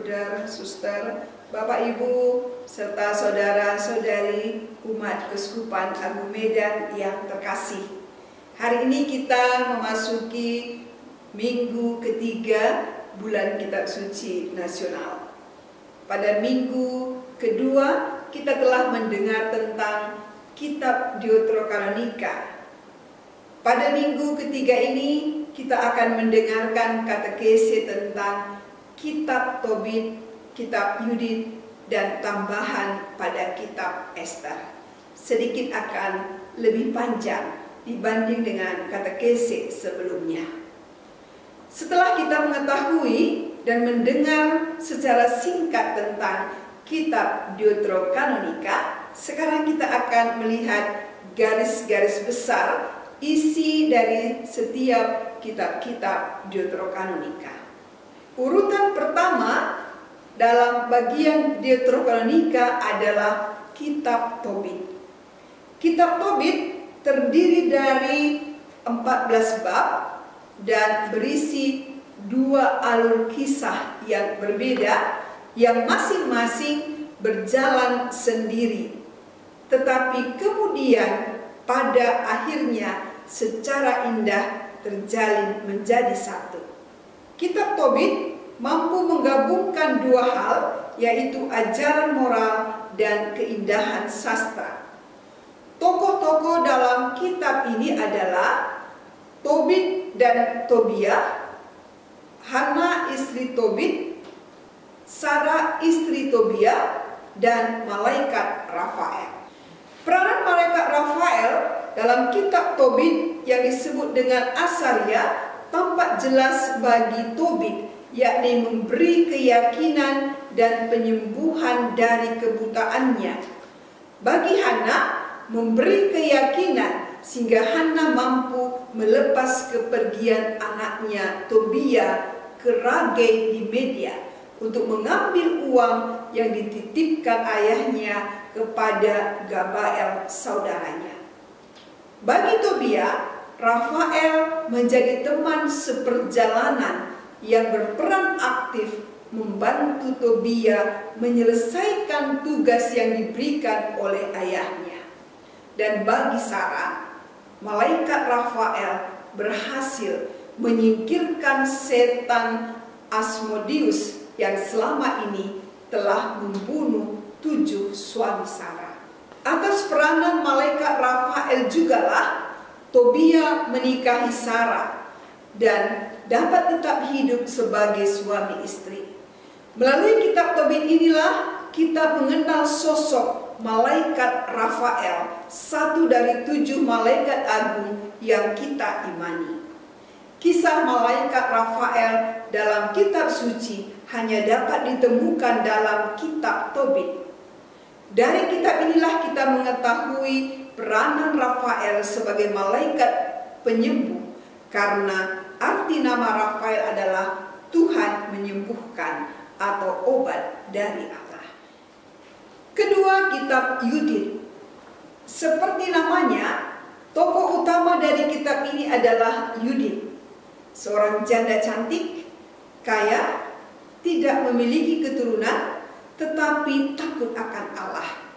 Bruder, Suster, Bapak Ibu, serta saudara-saudari umat Keuskupan Agung Medan yang terkasih. Hari ini kita memasuki minggu ketiga bulan Kitab Suci Nasional. Pada minggu kedua kita telah mendengar tentang Kitab Deuterokanonika. Pada minggu ketiga ini kita akan mendengarkan katekese tentang Kitab Tobit, Kitab Yudit, dan tambahan pada Kitab Ester. Sedikit akan lebih panjang dibanding dengan katekese sebelumnya. Setelah kita mengetahui dan mendengar secara singkat tentang Kitab Deuterokanonika, sekarang kita akan melihat garis-garis besar isi dari setiap kitab-kitab Deuterokanonika. Urutan pertama dalam bagian Deuterokanonika adalah Kitab Tobit. Kitab Tobit terdiri dari 14 bab dan berisi 2 alur kisah yang berbeda yang masing-masing berjalan sendiri, tetapi kemudian pada akhirnya secara indah terjalin menjadi satu. Kitab Tobit mampu menggabungkan 2 hal, yaitu ajaran moral dan keindahan sastra. Tokoh-tokoh dalam kitab ini adalah Tobit dan Tobia, Hana istri Tobit, Sarah istri Tobia, dan malaikat Rafael. Peranan malaikat Rafael dalam kitab Tobit yang disebut dengan Asaria tampak jelas bagi Tobit, yakni memberi keyakinan dan penyembuhan dari kebutaannya. Bagi Hana, memberi keyakinan sehingga Hana mampu melepas kepergian anaknya Tobia ke Rage di Media untuk mengambil uang yang dititipkan ayahnya kepada Gabael saudaranya. Bagi Tobia, Rafael menjadi teman seperjalanan yang berperan aktif membantu Tobia menyelesaikan tugas yang diberikan oleh ayahnya. Dan bagi Sarah, malaikat Rafael berhasil menyingkirkan setan Asmodeus yang selama ini telah membunuh 7 suami Sarah. Atas peranan malaikat Rafael jugalah Tobia menikahi Sarah dan dapat tetap hidup sebagai suami istri. Melalui kitab Tobit inilah kita mengenal sosok malaikat Rafael, satu dari 7 malaikat agung yang kita imani. Kisah malaikat Rafael dalam kitab suci hanya dapat ditemukan dalam kitab Tobit. Dari kitab inilah kita mengetahui peranan Rafael sebagai malaikat penyembuh, karena arti nama Rafael adalah Tuhan menyembuhkan atau obat dari Allah. Kedua, kitab Yudit. Seperti namanya, tokoh utama dari kitab ini adalah Yudit, seorang janda cantik, kaya, tidak memiliki keturunan, tetapi takut akan Allah.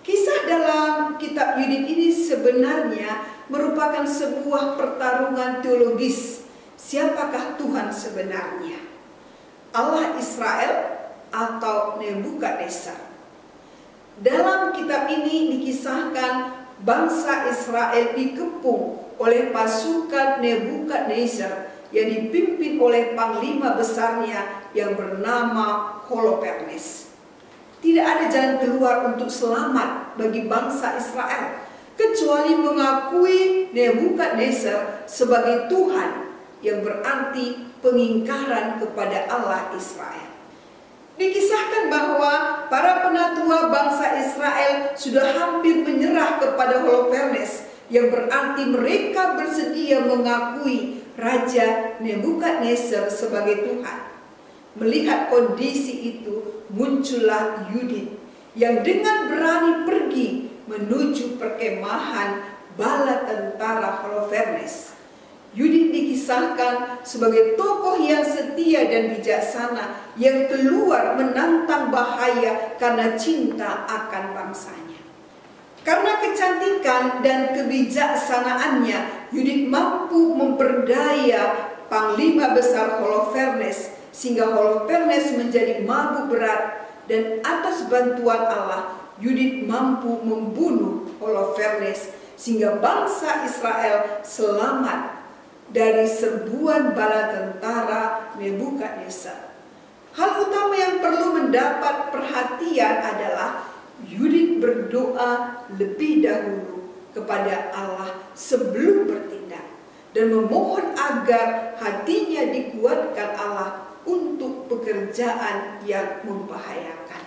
Kisah dalam kitab Yudit ini sebenarnya merupakan sebuah pertarungan teologis. Siapakah Tuhan sebenarnya? Allah Israel atau Nebukadnezar? Dalam kitab ini dikisahkan bangsa Israel dikepung oleh pasukan Nebukadnezar yang dipimpin oleh panglima besarnya yang bernama Holofernes. Tidak ada jalan keluar untuk selamat bagi bangsa Israel kecuali mengakui Nebukadnezar sebagai Tuhan, yang berarti pengingkaran kepada Allah Israel. Dikisahkan bahwa para penatua bangsa Israel sudah hampir menyerah kepada Holofernes, yang berarti mereka bersedia mengakui Raja Nebukadnezar sebagai Tuhan. Melihat kondisi itu, muncullah Yudit yang dengan berani pergi menuju perkemahan bala tentara Holofernes. Yudit dikisahkan sebagai tokoh yang setia dan bijaksana yang keluar menantang bahaya karena cinta akan bangsanya. Karena kecantikan dan kebijaksanaannya, Yudit mampu memperdaya Panglima Besar Holofernes sehingga Holofernes menjadi mabuk berat, dan atas bantuan Allah Yudit mampu membunuh Holofernes sehingga bangsa Israel selamat dari serbuan bala tentara Nebukadnezar. Hal utama yang perlu mendapat perhatian adalah Yudit berdoa lebih dahulu kepada Allah sebelum bertindak dan memohon agar hatinya dikuatkan Allah untuk pekerjaan yang membahayakan.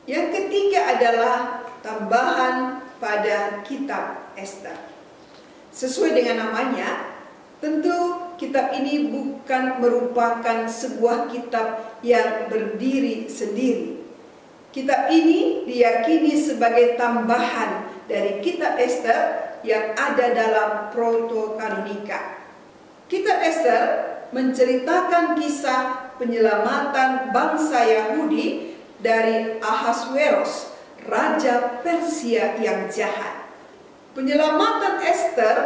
Yang ketiga adalah tambahan pada kitab Ester. Sesuai dengan namanya, tentu kitab ini bukan merupakan sebuah kitab yang berdiri sendiri. Kitab ini diyakini sebagai tambahan dari kitab Ester yang ada dalam Protokanonika. Kitab Ester menceritakan kisah penyelamatan bangsa Yahudi dari Ahasweros, raja Persia yang jahat. Penyelamatan Ester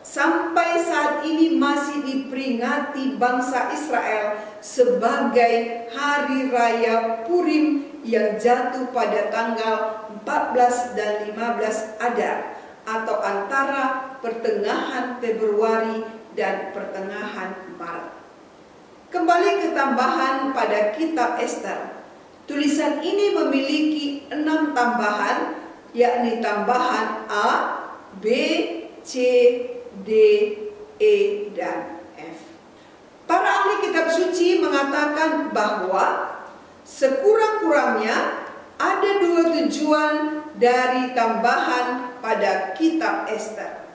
sampai saat ini masih diperingati bangsa Israel sebagai hari raya Purim yang jatuh pada tanggal 14 dan 15 Adar atau antara pertengahan Februari dan pertengahan Maret. Kembali ke tambahan pada kitab Ester. Tulisan ini memiliki 6 tambahan, yakni tambahan A, B, C, D, E, dan F. Para ahli kitab suci mengatakan bahwa sekurang-kurangnya ada 2 tujuan dari tambahan pada kitab Ester.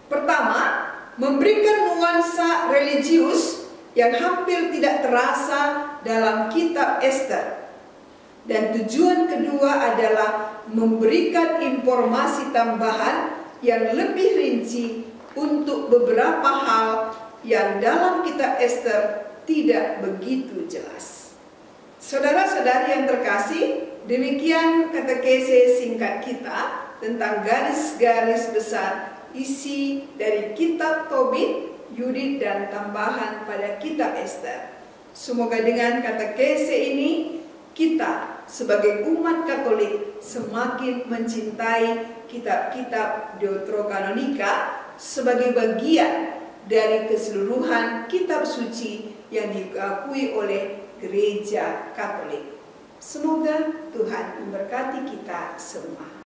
Pertama, memberikan nuansa religius yang hampir tidak terasa dalam kitab Ester. Dan tujuan kedua adalah memberikan informasi tambahan yang lebih rinci untuk beberapa hal yang dalam kitab Ester tidak begitu jelas. Saudara-saudari yang terkasih, demikian katekese singkat kita tentang garis-garis besar isi dari kitab Tobit, Yudit, dan tambahan pada kitab Ester. Semoga dengan katekese ini kita sebagai umat Katolik semakin mencintai kitab-kitab Deuterokanonika sebagai bagian dari keseluruhan kitab suci yang diakui oleh Gereja Katolik. Semoga Tuhan memberkati kita semua.